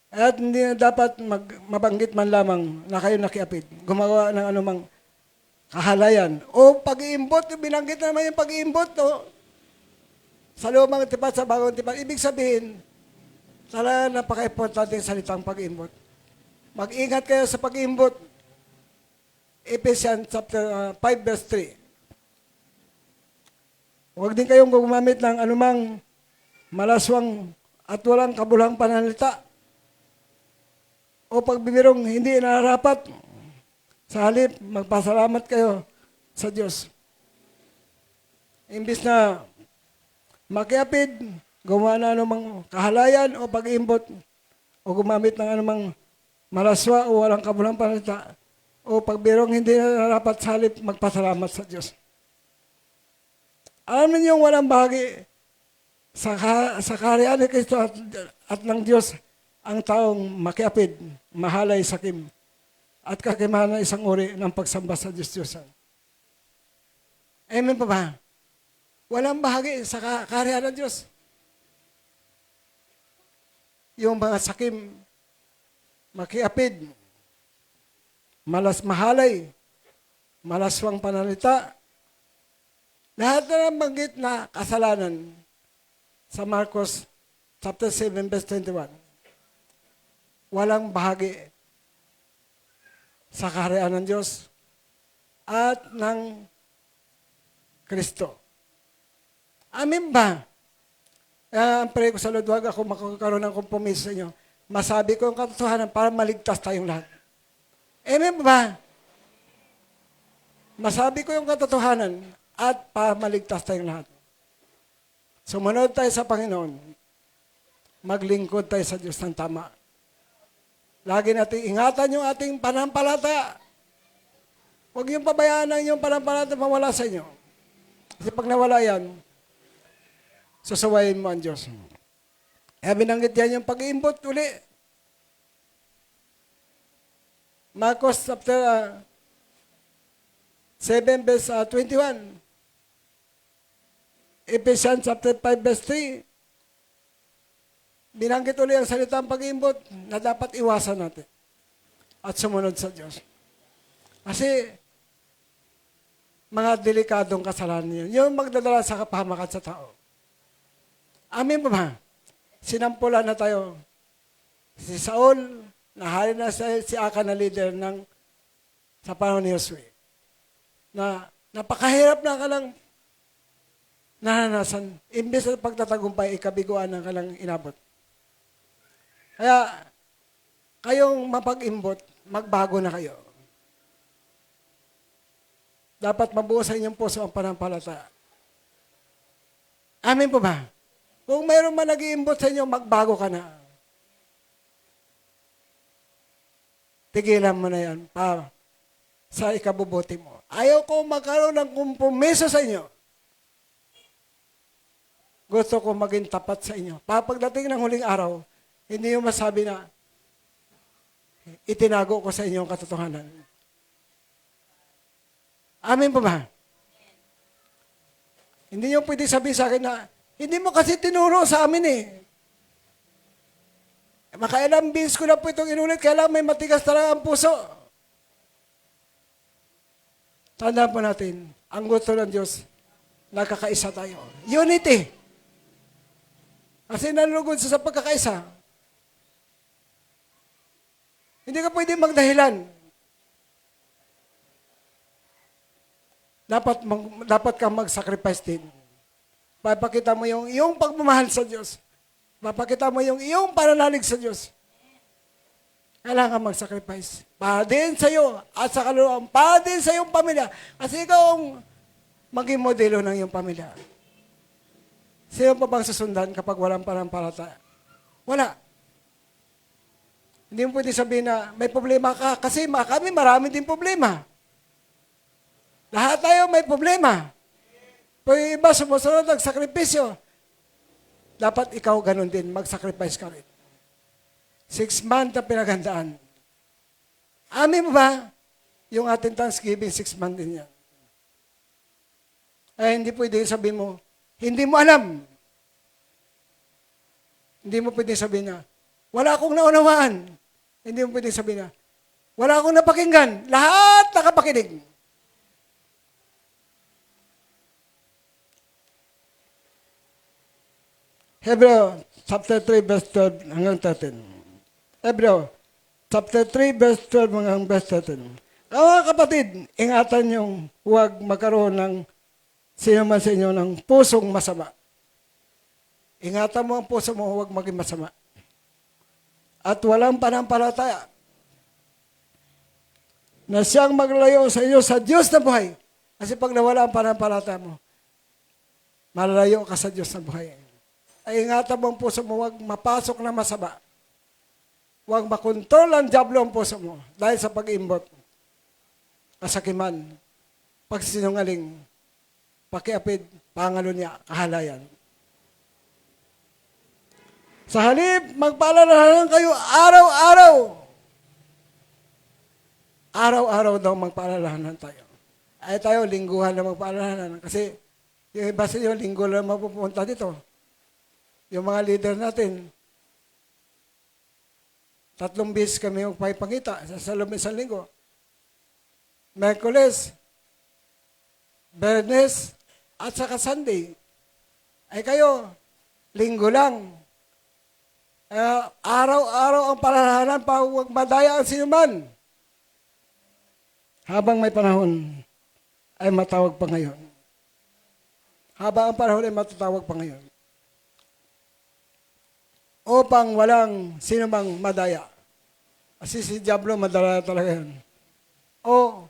At hindi na dapat mabanggit man lamang na kayo nakiapid. Gumawa ng anumang kahalayan. O pag-iimbot, binanggit na naman yung pag-iimbot. No? Sa lumang tipat, sa bagong tipat. Ibig sabihin, talaga napaka-importante yung salitang pag-iimbot. Mag-ingat kayo sa pag-iimbot. Ephesians chapter 5 verse 3. Huwag din kayong gumamit ng anumang malaswang at walang kabulhang pananalita o pagbibirong hindi nararapat. Sa halip, magpasalamat kayo sa Diyos. Imbis na makiapid, gumawa na anumang kahalayan o pag-iimbot o gumamit ng anumang malaswa o walang kabulhang pananalita o pagbirong hindi nararapat, sa halip, magpasalamat sa Diyos. Alam niyo yung walang bahagi sa kaharian ni Kristo at ng Diyos ang taong makiapid, mahalay, sakim, at kakimahan ng isang uri ng pagsamba sa Diyos-Diyosan. Amen pa ba? Walang bahagi sa kaharian ng Diyos. Yung mga sakim, makiapid, mahalay, malaswang pananalita, lahat na nabanggit na kasalanan sa Marcos chapter 7 verse 21. Walang bahagi sa kaharian ng Diyos at ng Kristo. Amen ba? Ang pray ko sa Lord, huwag ako makakaroon ng kompromiso sa inyo. masabi ko ang katotohanan para maligtas tayong lahat. Amen ba? Masabi ko yung katotohanan at para maligtas tayong lahat. Sumunod tayo sa Panginoon. Maglingkod tayo sa Diyos ng tama. Lagi natin ingatan yung ating panampalataya. Huwag yung pabayaan ang yung panampalataya mawala sa inyo. Kasi pag nawala yan, susuwayin mo ang Diyos. Kaya binanggit yan yung pag-iimbot uli. Marcos chapter 7 verse 21. Ephesians chapter 5 verse 3. Binanggit uli ang salitang pag-iimbot na dapat iwasan natin at sumunod sa Diyos. Kasi mga delikadong kasalanan yun, yung magdadala sa kapahamakan sa tao. Amin po ba? Sinampulan na tayo. Si Saul, nahali na si Aka na leader sa panahon ni Josue. Na napakahirap na kalang naranasan. Imbes na pagtatagumpay, ikabiguan ng kalang inabot. Kaya, kayong mapag-imbot, magbago na kayo. Dapat mabuo sa inyong puso ang panampalataya. Amin po ba? Kung mayroon man nag-iimbot sa inyo, magbago ka na. Tigilan mo na yan para sa ikabubuti mo. Ayaw ko magkaroon ng kompromiso sa inyo. Gusto ko maging tapat sa inyo. Pagdating ng huling araw, hindi yung masabi na itinago ko sa inyo ang katotohanan. Amin po ba? Hindi nyo pwede sabihin sa akin na hindi mo kasi tinuro sa amin eh. Makailang beans ko na po itong inulit, kailangan may matigas talaga ang puso. Tandaan po natin, ang gusto ng Diyos, nakakaisa tayo. Unity. Kasi nalulugod sa pagkakaisa. Hindi ka pwede magdahilan. Dapat kang mag-sacrifice din. Papakita mo yung iyong pagmamahal sa Diyos. Papakita mo yung iyong pananalig sa Diyos. Kailangan mag-sacrifice. Para din sa iyo at sa kaluluwang, para din sa iyong pamilya. Kasi ikaw ang maging modelo ng iyong pamilya. Sino pa bang susundan kapag walang panampalataya? Wala. Hindi mo pwede sabihin na may problema ka kasi kami marami din problema. Lahat tayo may problema. Pag yung iba sumusunod ang sakripisyo, dapat ikaw ganun din, mag-sacrifice ka rin. 6 months na pinaghandaan. Amin mo ba? Yung ating Thanksgiving, 6 months din yan. Ay, hindi pwede sabihin mo, hindi mo alam. Hindi mo pwede sabihin na, wala akong naunawaan. Hindi mo pwede sabihin na, wala akong napakinggan. Lahat nakapakinig. Hebreo, chapter 3, verse 12 hanggang 13. Hebreo, chapter 3, verse 12 hanggang verse 13. Mga kapatid, ingatan niyong huwag magkaroon ng sino man sa inyo ng pusong masama. Ingatan mo ang puso mo, huwag maging masama. At walang panampalataya na siyang maglayo sa inyo sa Diyos na buhay. Kasi pag nawala ang panampalataya mo, malalayo ka sa Diyos na buhay. Ay ingatan mo ang puso mo, huwag mapasok na masama. Huwag makontrol ang diablo ang puso mo dahil sa pag-imbot, kasakiman, pagsinungaling, pakiapid, pangalo niya, kahalayan. Sa halip, magpaalalahanan kayo araw-araw. Araw-araw daw magpaalalahanan tayo. Ay tayo, lingguhan na magpaalalahanan. Kasi yung iba sa inyo, linggo lang mapupunta dito. Yung mga leader natin, 3 beses kami magpapakita sa loob ng 1 linggo. Merkules, Bernes, at saka Sunday. Ay kayo, linggo lang. Araw-araw ang palalahanan para huwag madaya ang sinuman. Habang may panahon, ay matawag pa ngayon. Habang ang panahon ay matatawag pa ngayon. upang walang sinumang madaya. Kasi si Diablo, madala talaga yun. O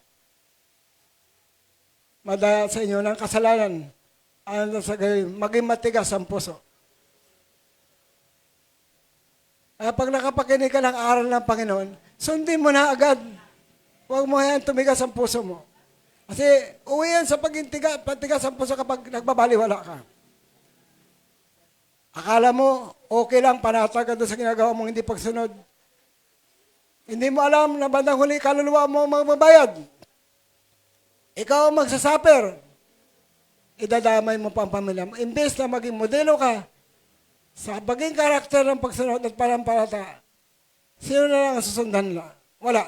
madaya sa inyo ng kasalanan. Ano sa gayon, maging matigas ang puso. Pag nakapakinig ka ng aral ng Panginoon, sundin mo na agad. Huwag mo yan tumigas ang puso mo. Kasi uwi yan sa patigas ang puso kapag nagbabaliwala ka. Akala mo, okay lang, panatag ka doon sa ginagawa mong hindi pagsunod. Hindi mo alam na bandang huli kaluluwa mo magbabayad. Ikaw ang magsasuffer. Idadamay mo pa ang pamilya mo. Imbes na maging modelo ka sa baging karakter ng pagsunod at panampalataya, sino na lang ang susundan nila? Wala.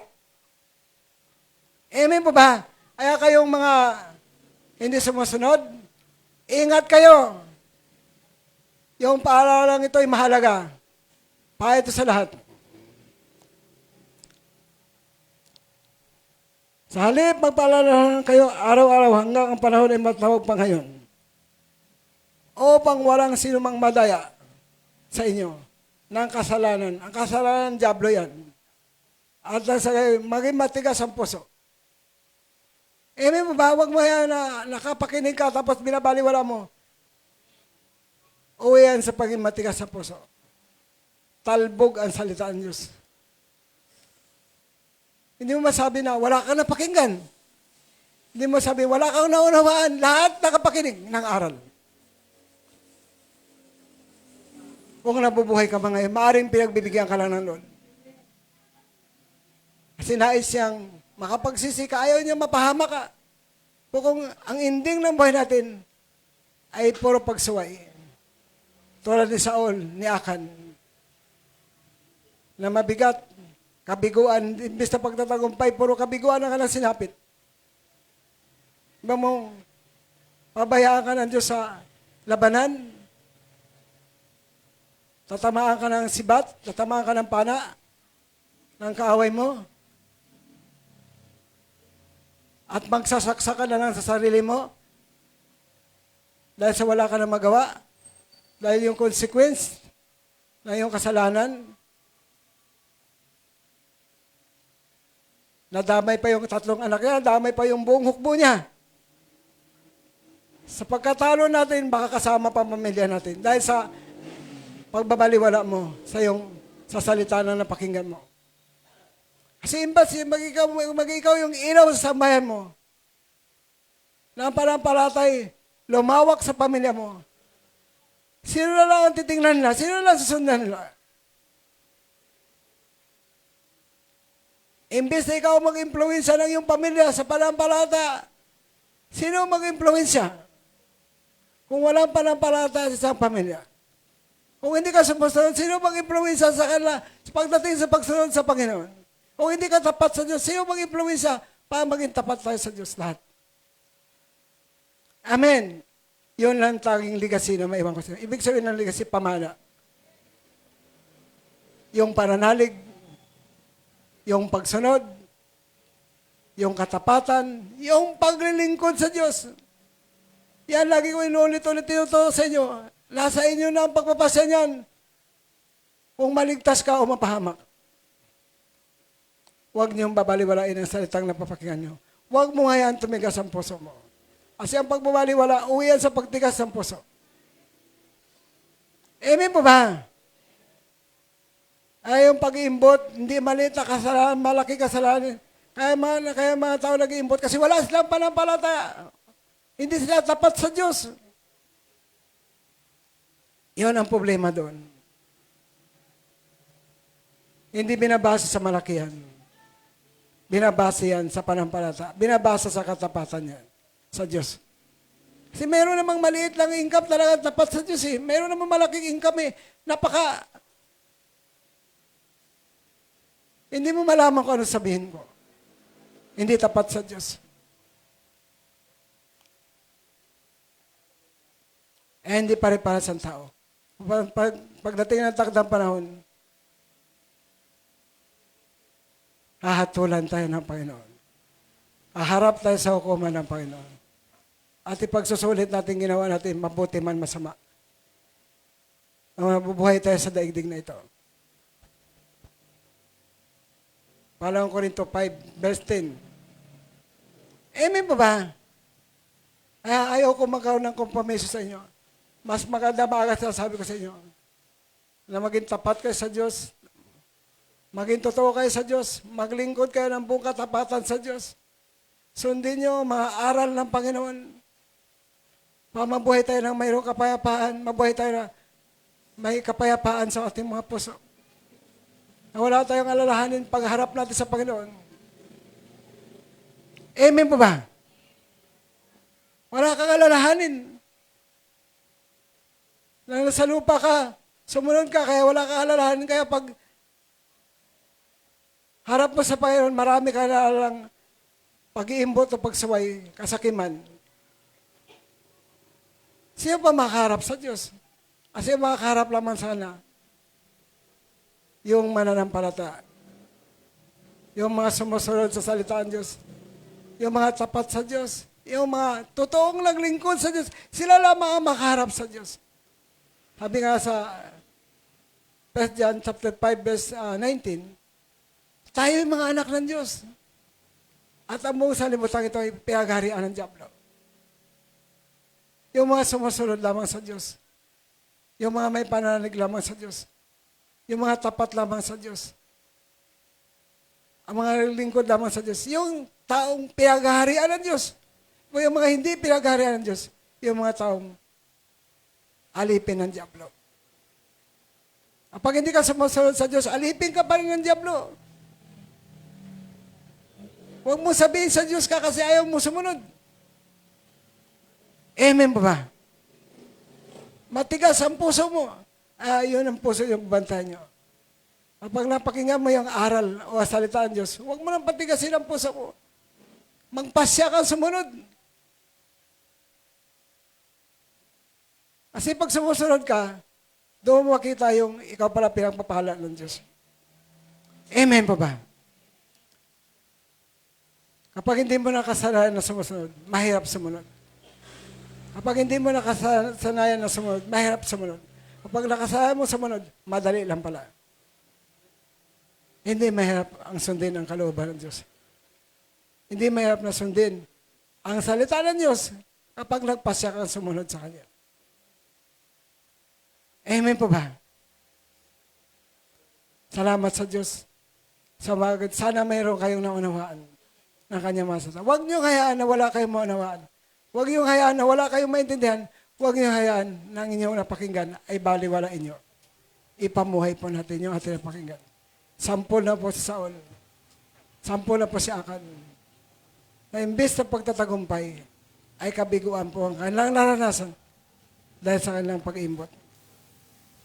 Amen po ba? Kaya kayong mga hindi sumusunod, ingat kayo. Yung paaralang ito ay mahalaga. Pa ito sa lahat. Sa halip, magpaalala kayo araw-araw hanggang ang panahon ay matawag pa ngayon. Upang walang sinumang madaya sa inyo ng kasalanan. Ang kasalanan, Diablo yan. At maging matigas ang puso. May mabawag mo yan na nakapakinig ka tapos binabaliwala mo. Uwi yan sa paging matigas ang puso. Talbog ang salita ng Diyos. Hindi mo masabi na wala kang napakinggan. Hindi mo sabi wala kang naunawaan. Lahat nakapakinig ng aral. Kung nabubuhay ka ba ngayon, maaaring pinagbibigyan ka lang ng Lord. Kasi nais siyang makapagsisi ka, ayaw niya mapahama ka. Kung ang ending ng buhay natin ay puro pagsuway. Tulad ni Saul, ni Akan, na mabigat, kabiguan, imbis na pagtatagumpay, puro kabiguan ang kanilang sinapit. Iba mo, pabayaan ka ng Diyos sa labanan, tatamaan ka ng sibat, tatamaan ka ng pana, ng kaaway mo, at magsasaksa ka na lang sa sarili mo, dahil sa wala ka na magawa, dahil yung consequence na yung kasalanan, nadamay pa yung 3 anak niya, nadamay pa yung buong hukbo niya. Sa pagkatalo natin, baka kasama pa ang pamilya natin. Dahil sa pagbabaliwala mo sa salita na napakinggan mo. Kasi imbas, mag-ikaw yung ilaw sa sambayan mo. Na ang panampalatay, lumawak sa pamilya mo. Sino na lang ang titingnan nila? Sino na lang susundan nila? Imbes na ikaw mag-impluensya ng iyong pamilya sa panampalataya, sino mag-impluensya? Kung walang panampalataya sa isang pamilya. Kung hindi ka sumusunod, sino mag-impluensya sa kanila pagdating sa pagsunod sa Panginoon? Kung hindi ka tapat sa Diyos, sino mag-impluensya para maging tapat tayo sa Diyos lahat? Amen. Yun lang tanging legacy na maiwan ko sa inyo. Ibig sabihin ng legacy, pamana. Yung pananalig, yung pagsunod, yung katapatan, yung paglilingkod sa Diyos. Yan, lagi ko inulit-ulit tinuturo sa inyo. Nasa inyo na ang pagpapasya niyan. Kung maligtas ka o mapahamak. Huwag niyong babaliwalain ang salitang napapakinggan niyo. Huwag mo nga yan tumigas ang puso mo. Kasi ang pagbabaliwala, uwi yan sa pagtigas ng puso. Amen po ba? Ay, yung pag-iimbot, hindi maliit na kasalanan, malaki kasalanan. Kaya mga tao nag-iimbot kasi wala silang panampalataya. Hindi sila tapat sa Diyos. Yun ang problema doon. Hindi binabasa sa malakihan. Binabasa yan sa panampalataya. Binabasa sa katapatan yan sa Diyos. Kasi meron namang maliit lang income talaga tapat sa Diyos eh. Meron namang malaking income eh. Hindi mo malaman kung ano sabihin ko. Hindi tapat sa Diyos. Eh, hindi pare-para sa tao. Pagdating ng takdang panahon, hahatulan tayo ng Panginoon. Haharap tayo sa hukuman ng Panginoon. At ipagsusulit natin ginawa natin, mabuti man masama. na mabubuhay tayo sa daigdig na ito. Palawang Korinto 5, verse 10. Amen pa ba? Ayaw ko magkaroon ng kompromiso sa inyo. Mas maganda maaga sabi ko sa inyo na maging tapat kayo sa Diyos, maging totoo kayo sa Diyos, maglingkod kayo ng buong katapatan sa Diyos. Sundin nyo mga aral ng Panginoon. Mabuhay tayo ng mayroong kapayapaan, mabuhay tayo na may kapayapaan sa ating mga puso. Na wala tayong alalahanin pagharap natin sa Panginoon. Amen po ba? Wala kang alalahanin. Na nasa lupa ka, sumunod ka, kaya wala kang alalahanin. Kaya pag harap mo sa Panginoon, marami ka na lang pag-iimbot o pagsuway, kasakiman. Sino pa makaharap sa Diyos? Kasi makaharap lamang sana yung mananampalataya. Yung mga sumusunod sa salita ng Diyos. Yung mga tapat sa Diyos. Yung mga totoong naglingkod sa Diyos. Sila lamang ang makaharap sa Diyos. Sabi nga sa 1 John chapter 5 verse 19, tayo yung mga anak ng Diyos. At ang buong salimutan ito ay pinagaharian ng Diablo. Yung mga sumusunod lamang sa Diyos. Yung mga may pananalig lamang sa Diyos. Yung mga tapat lamang sa Diyos. Ang mga lingkod lamang sa Diyos. Yung taong pinagaharian ng Diyos. O yung mga hindi pinagaharian ng Diyos. Yung mga taong alipin ng Diablo. Kapag hindi ka sumusunod sa Diyos, alipin ka pa rin ng Diablo. Huwag mo sabihin sa Diyos ka kasi ayaw mo sumunod. Amen ba ba? Matigas ang puso mo. Yun ang puso yung bantayan nyo. Kapag napakinggan mo yung aral o salita ng Diyos, huwag mo nang patigasin ang puso mo. Magpasya kang sumunod. Kasi pag sumusunod ka, doon mo makita yung ikaw pala pinagpapahala ng Diyos. Amen pa ba? Kapag hindi mo nakasanayan na sumusunod, mahirap sumunod. Kapag hindi mo nakasanayan na sumunod, mahirap sumunod. Kapag nakasanayan mo sumunod, madali lang pala. Hindi mahirap ang sundin ang kalooban ng Diyos. Hindi mahirap na sundin ang salita ng Diyos kapag nagpasya kang sumunod sa Kanya. Amen po ba? Salamat sa Diyos. Sana mayroon kayong naunawaan ng Kanyang masasa. Huwag niyo hayaan na wala kayong maunawaan. Huwag niyo hayaan na wala kayong maintindihan. Huwag niyo hayaan na ang inyong napakinggan ay baliwala inyo. Ipamuhay po natin yung ating napakinggan. 10 na po si Saul. 10 na po si Akan. Na imbes na pagtatagumpay, ay kabiguan po ang kanilang naranasan dahil sa kanilang pag-iimbot.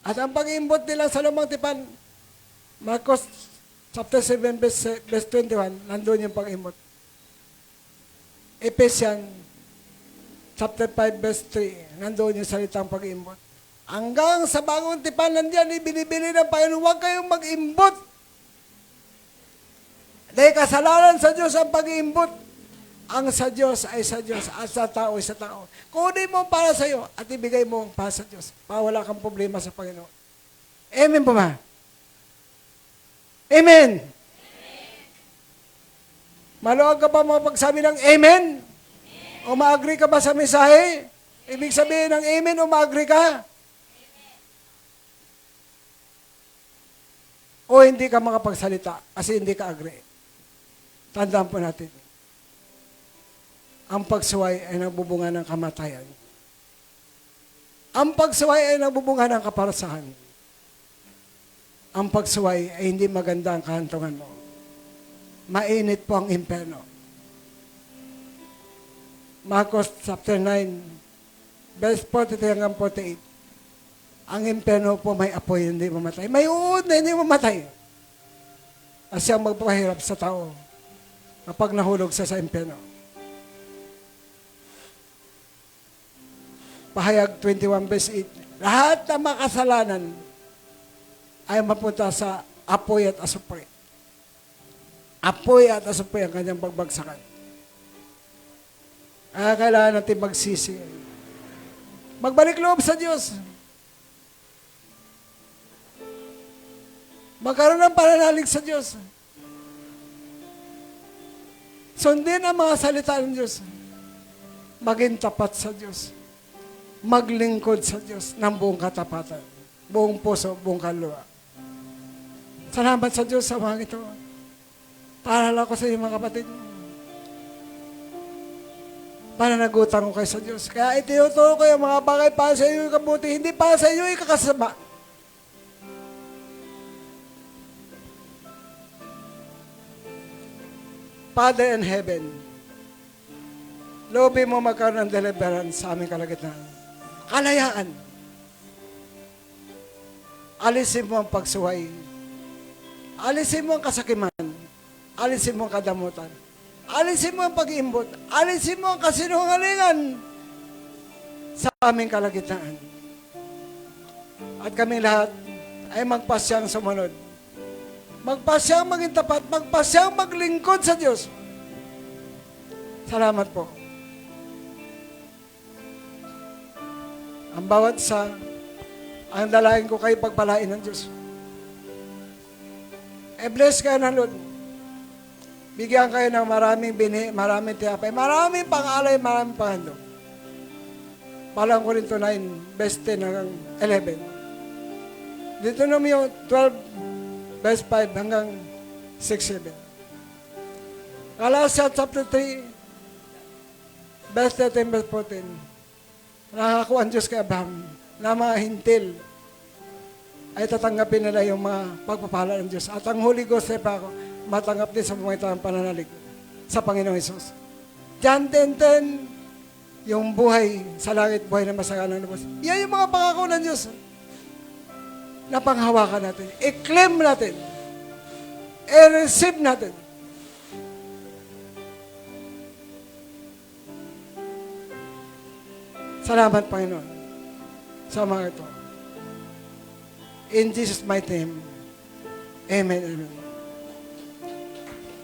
At ang pag-iimbot nila sa lumang tipan, Marcos chapter 7 verse 21, nandun yung pag-iimbot. Ephesians chapter 5 verse 3, nandun yung salitang pag-iimbot. Hanggang sa bagong tipan, nandiyan, ibinibili ng Panginoon, huwag kayong mag-imbot. Dahil kasalanan sa Diyos ang pag-iimbot. Ang sa Diyos ay sa Diyos, at sa tao ay sa tao. Kunin mo para sa iyo at ibigay mo para sa Diyos. Para wala kang problema sa Panginoon. Amen po ba? Amen. Maluwag ka ba mapagsabi ng amen? O ma-agree ka ba sa mensahe? Ibig sabihin ng amen o ma-agree ka? O hindi ka makapagsalita kasi hindi ka agree. Tandaan po natin. Ang pagsuway ay nagbubunga ng kamatayan. Ang pagsuway ay nagbubunga ng kaparasahan. Ang pagsuway ay hindi maganda ang kahantungan mo. Mainit po ang impyerno. Marcos chapter 9, verse 43 hanggang 48. Ang impyerno po may apoy, hindi mamatay. May uod na hindi mamatay. At siyang magpahirap sa tao kapag nahulog siya sa impyerno. Pahayag 21 verse 8. Lahat ng makasalanan ay mapunta sa apoy at asupre. Apoy at asupre ang kanyang pagbagsakan. Kailangan natin magsisi. Magbalik loob sa Diyos. Magkaroon ng pananalig sa Diyos. Sundin ang mga salita ng Diyos. Maging tapat sa Diyos. Maglingkod sa Diyos ng buong katapatan. Buong puso, buong kaluluwa. Salamat sa Diyos sa mga ito. Paalala ko sa inyo mga kapatid. Pananagutan ko kayo sa Diyos. Kaya itinuturo ko yung mga bagay para sa iyo yung kabuti. Hindi para sa iyo yung kakasama. Father in heaven, loobin mo magkaroon ng deliverance sa aming kalagitnaan. Kalayaan. Alisin mo ang pagsuway. Alisin mo ang kasakiman. Alisin mo ang kadamutan. Alisin mo ang pag-iimbot. Alisin mo ang kasinungalingan sa aming kalagitnaan. At kami lahat ay magpasyang sumunod. Magpasyang maging tapat. Magpasyang maglingkod sa Diyos. Salamat po. Ang bawat isa, ang dalahin ko kayo pagpalain ng Diyos. Bless kayo ng Lord. Bigyan kayo ng maraming binhi, maraming tiyapay, maraming pangalay, maraming panghandog. Palang Korinto 9, verse 10 hanggang 11. Dito naman yung 12, verse 5 hanggang 6, 7. Galatians chapter 3, verse 13, verse 14. Nangako ang Diyos kay Abraham na mga hintil ay tatanggapin nila yung mga pagpapala ng Diyos. At ang Holy Ghost ay pa ako, matanggap din sa pamagitan ng pananalig sa Panginoong Hesus. John 10:10, yung buhay sa langit, buhay na masaganang lubos. Yan yung mga pangako ng Diyos na panghawakan natin. I-claim natin. I-receive natin. Salamat, Panginoon, sa mga ito. In Jesus' mighty name, Amen. Amen.